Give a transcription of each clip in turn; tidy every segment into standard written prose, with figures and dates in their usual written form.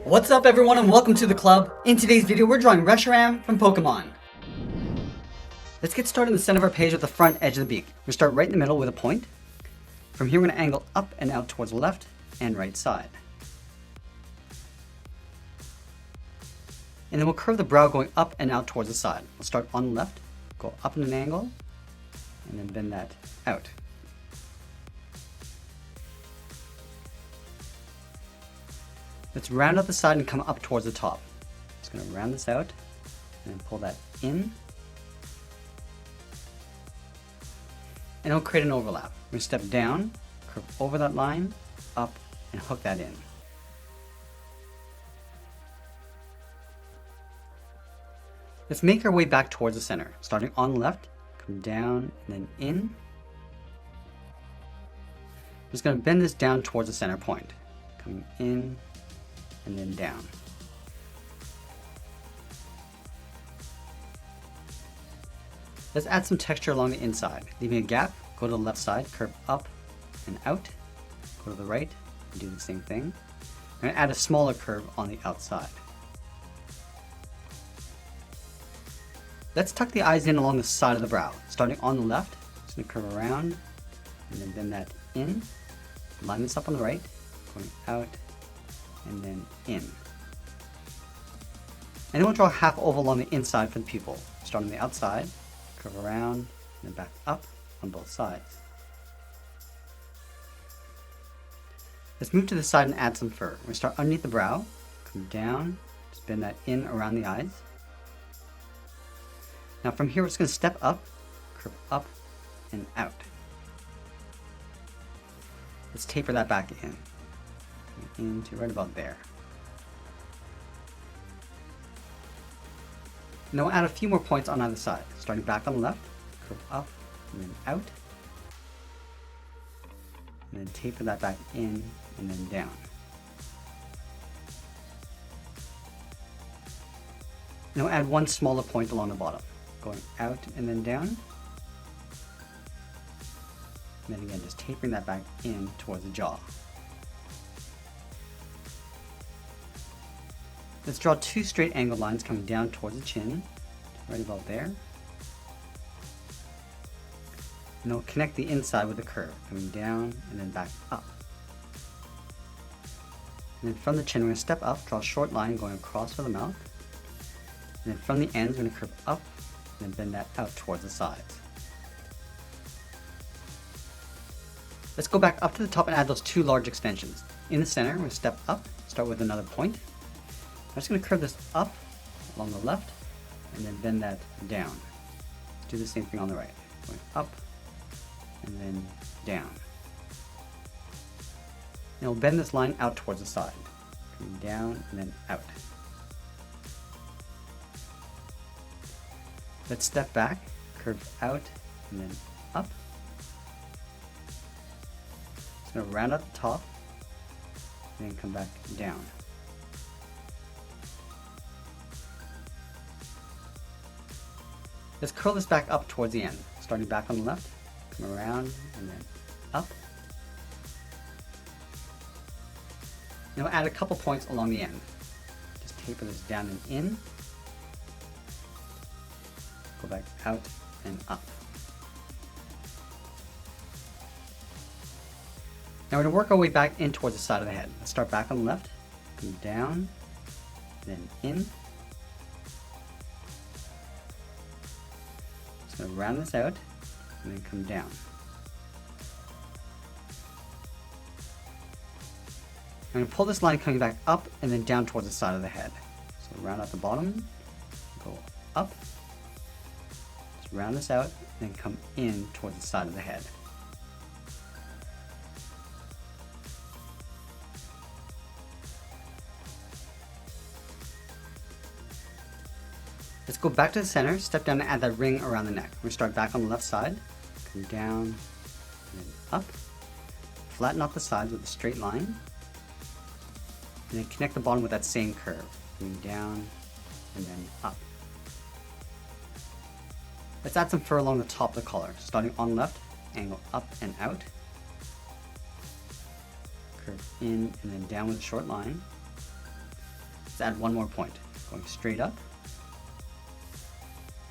What's up everyone and welcome to the club. In today's video we're drawing Reshiram from Pokemon. Let's get started in the center of our page with the front edge of the beak. We'll start right in the middle with a point. From here we're going to angle up and out towards the left and right side. And then we'll curve the brow going up and out towards the side. We'll start on the left, go up in an angle, and then bend that out. Let's round out the side and come up towards the top. Just going to round this out and then pull that in. And it'll create an overlap. We're going to step down, curve over that line, up, and hook that in. Let's make our way back towards the center. Starting on the left, come down, and then in. I'm just going to bend this down towards the center point. Coming in, and then down. Let's add some texture along the inside. Leaving a gap, go to the left side, curve up and out. Go to the right, and do the same thing. I'm going to add a smaller curve on the outside. Let's tuck the eyes in along the side of the brow. Starting on the left, just going to curve around and then bend that in. Line this up on the right, going out and then in. And then we'll draw a half oval along the inside for the pupil. Start on the outside, curve around, and then back up on both sides. Let's move to the side and add some fur. We're going to start underneath the brow, come down, just bend that in around the eyes. Now from here we're just going to step up, curve up, and out. Let's taper that back into right about there. Now we'll add a few more points on either side. Starting back on the left, curve up, and then out. And then taper that back in, and then down. Now we'll add one smaller point along the bottom. Going out and then down. And then again, just tapering that back in towards the jaw. Let's draw two straight angled lines coming down towards the chin, right about there. And we'll connect the inside with the curve, coming down and then back up. And then from the chin, we're going to step up, draw a short line going across for the mouth. And then from the ends, we're going to curve up and then bend that out towards the sides. Let's go back up to the top and add those two large extensions. In the center, we're going to step up, start with another point. I'm just going to curve this up along the left and then bend that down. Let's do the same thing on the right. Going up and then down. And we'll bend this line out towards the side. Coming down and then out. Let's step back, curve out and then up. Just going to round out the top and then come back down. Let's curl this back up towards the end. Starting back on the left, come around and then up. Now we'll add a couple points along the end. Just taper this down and in. Go back out and up. Now we're going to work our way back in towards the side of the head. Let's start back on the left, come down, then in. Just going to round this out and then come down. I'm going to pull this line coming back up and then down towards the side of the head. So round out the bottom, go up. Round this out, then come in towards the side of the head. Let's go back to the center, step down and add that ring around the neck. We're going to start back on the left side, come down, and then up. Flatten out the sides with a straight line. And then connect the bottom with that same curve. Coming down, and then up. Let's add some fur along the top of the collar. Starting on left, angle up and out. Curve in and then down with a short line. Let's add one more point, going straight up,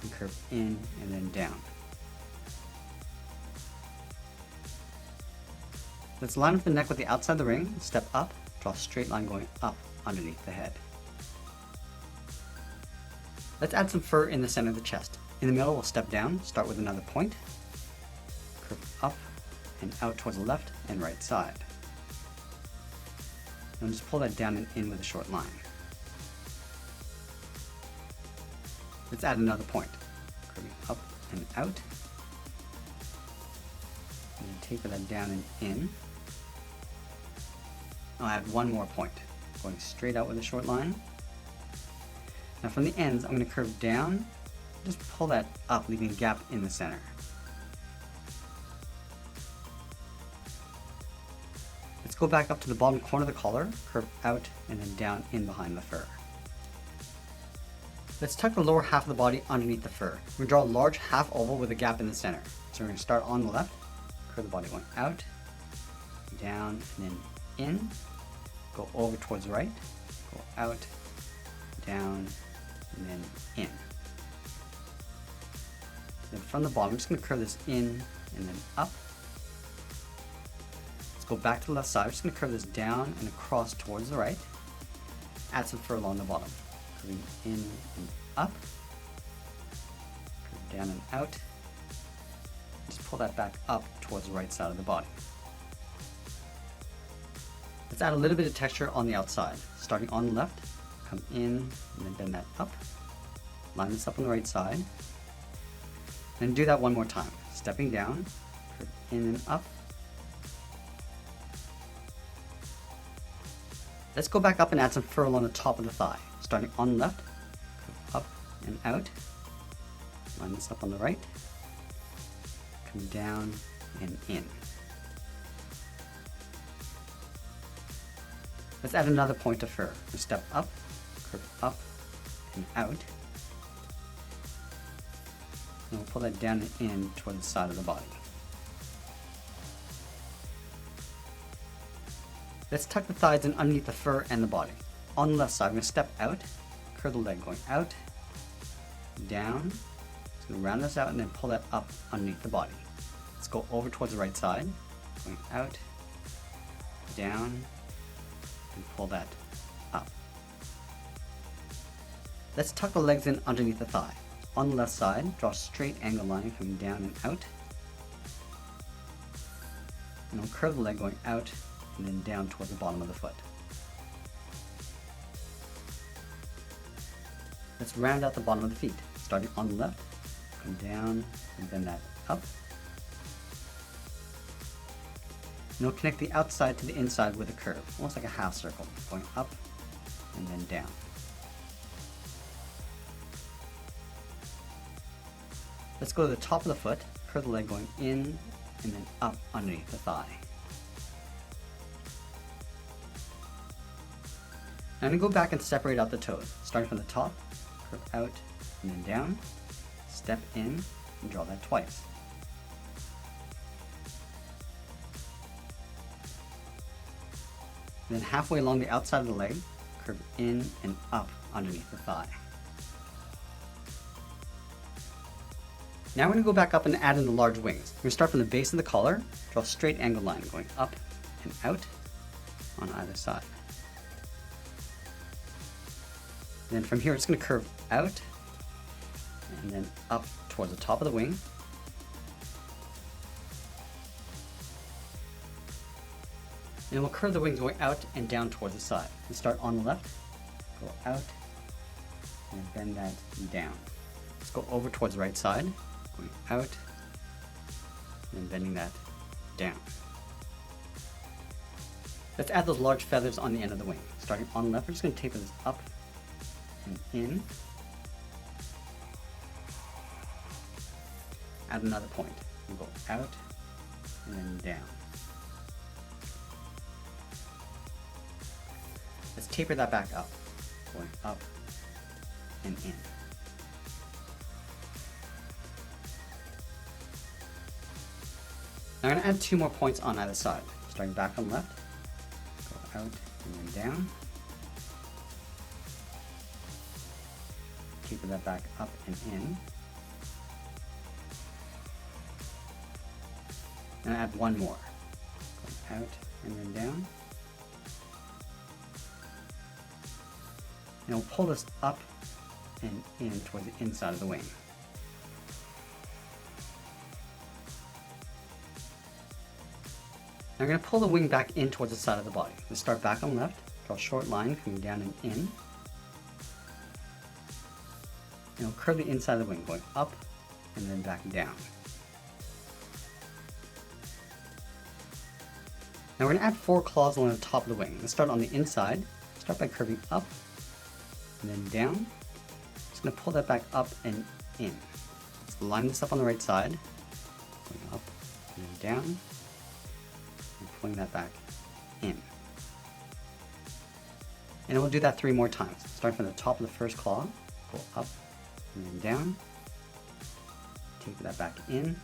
and curve in and then down. Let's line up the neck with the outside of the ring, step up, draw a straight line going up underneath the head. Let's add some fur in the center of the chest. In the middle, we'll step down, start with another point, curve up and out towards the left and right side. And just pull that down and in with a short line. Let's add another point, curving up and out, and then taper that down and in. I'll add one more point, going straight out with a short line. Now from the ends, I'm going to curve down, just pull that up, leaving a gap in the center. Let's go back up to the bottom corner of the collar, curve out, and then down in behind the fur. Let's tuck the lower half of the body underneath the fur. We're going to draw a large half oval with a gap in the center. So we're going to start on the left, curve the body going out, down, and then in, go over towards the right, go out, down, and then in. Then from the bottom, I'm just going to curve this in and then up. Let's go back to the left side. I'm just going to curve this down and across towards the right. Add some fur along the bottom. Curving in and up. Curve down and out. Just pull that back up towards the right side of the body. Let's add a little bit of texture on the outside. Starting on the left, come in and then bend that up. Line this up on the right side. And do that one more time. Stepping down, curve in and up. Let's go back up and add some fur along the top of the thigh. Starting on the left, curve up and out. Line this up on the right. Come down and in. Let's add another point of fur. Step up, curve up and out. And we'll pull that down and in toward the side of the body. Let's tuck the thighs in underneath the fur and the body. On the left side, I'm going to step out, curve the leg going out, down. Just going to round this out and then pull that up underneath the body. Let's go over towards the right side, going out, down, and pull that up. Let's tuck the legs in underneath the thigh. On the left side, draw a straight angle line coming down and out. And we'll curve the leg going out and then down toward the bottom of the foot. Let's round out the bottom of the feet. Starting on the left, come down and bend that up. And we'll connect the outside to the inside with a curve, almost like a half circle, going up and then down. Let's go to the top of the foot, curve the leg going in and then up underneath the thigh. Now I'm going to go back and separate out the toes. Starting from the top, curve out and then down, step in and draw that twice. Then halfway along the outside of the leg, curve in and up underneath the thigh. Now we're going to go back up and add in the large wings. We're going to start from the base of the collar, draw a straight angle line going up and out on either side. Then from here it's going to curve out and then up towards the top of the wing. And we'll curve the wings going out and down towards the side. We start on the left, go out, and bend that down. Let's go over towards the right side, going out, and bending that down. Let's add those large feathers on the end of the wing. Starting on the left, we're just going to taper this up and in. Add another point. We'll go out and then down. Let's taper that back up, going up and in. Now I'm going to add 2 more points on either side. Starting back on the left, go out and then down. Taper that back up and in. And add one more. Going out and then down. And we'll pull this up and in towards the inside of the wing. Now we're going to pull the wing back in towards the side of the body. Let's start back on left, draw a short line coming down and in. And we'll curve the inside of the wing, going up and then back down. Now we're going to add 4 claws along the top of the wing. Let's start on the inside. Start by curving up and then down. Just going to pull that back up and in. Let's line this up on the right side, going up and then down, and pulling that back in. And we'll do that 3 more times. Start from the top of the first claw, go up and then down, taper that back in.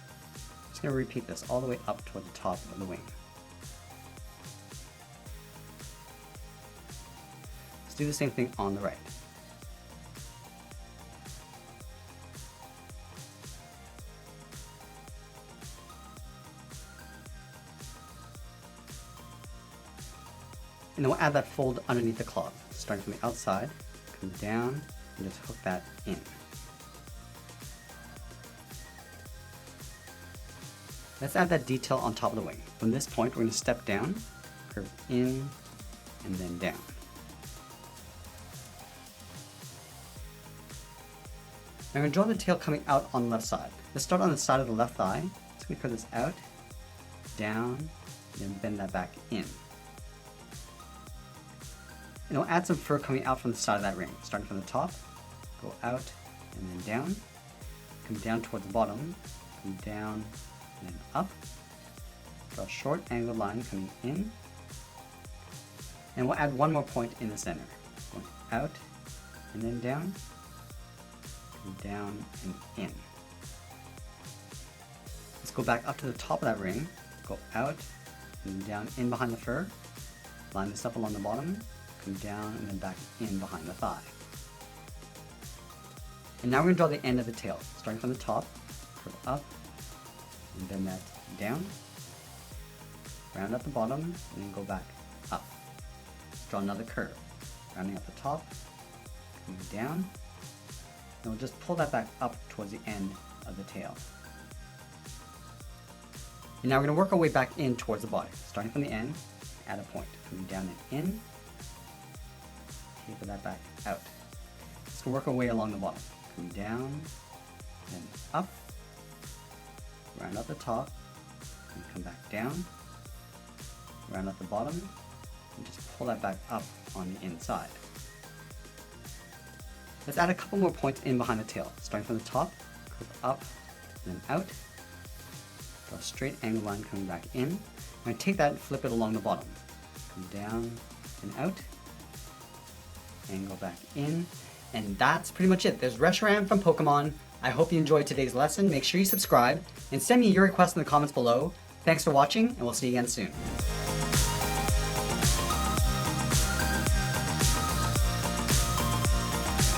Just going to repeat this all the way up toward the top of the wing. Let's do the same thing on the right. And then we'll add that fold underneath the claw, starting from the outside, come down, and just hook that in. Let's add that detail on top of the wing. From this point, we're going to step down, curve in, and then down. Now we're going to draw the tail coming out on the left side. Let's start on the side of the left thigh. So we curve this out, down, and then bend that back in. And we'll add some fur coming out from the side of that ring. Starting from the top, go out and then down, come down towards the bottom, come down and then up, draw a short angled line coming in, and we'll add one more point in the center, going out and then down, come down and in. Let's go back up to the top of that ring, go out and down in behind the fur, line this up along the bottom, come down and then back in behind the thigh. And now we're going to draw the end of the tail, starting from the top, curve up, and bend that down, round up the bottom, and then go back up. Draw another curve, rounding up the top, coming down, and we'll just pull that back up towards the end of the tail. And now we're going to work our way back in towards the body, starting from the end, add a point, coming down and in, taper that back out. Let's work our way along the bottom. Come down, then up, round up the top, and come back down, round up the bottom, and just pull that back up on the inside. Let's add a couple more points in behind the tail. Starting from the top, curve up, then out, draw a straight angle line coming back in. I'm going to take that and flip it along the bottom. Come down and out, and go back in, and that's pretty much it. There's Reshiram from Pokemon. I hope you enjoyed today's lesson. Make sure you subscribe and send me your requests in the comments below. Thanks for watching, and we'll see you again soon.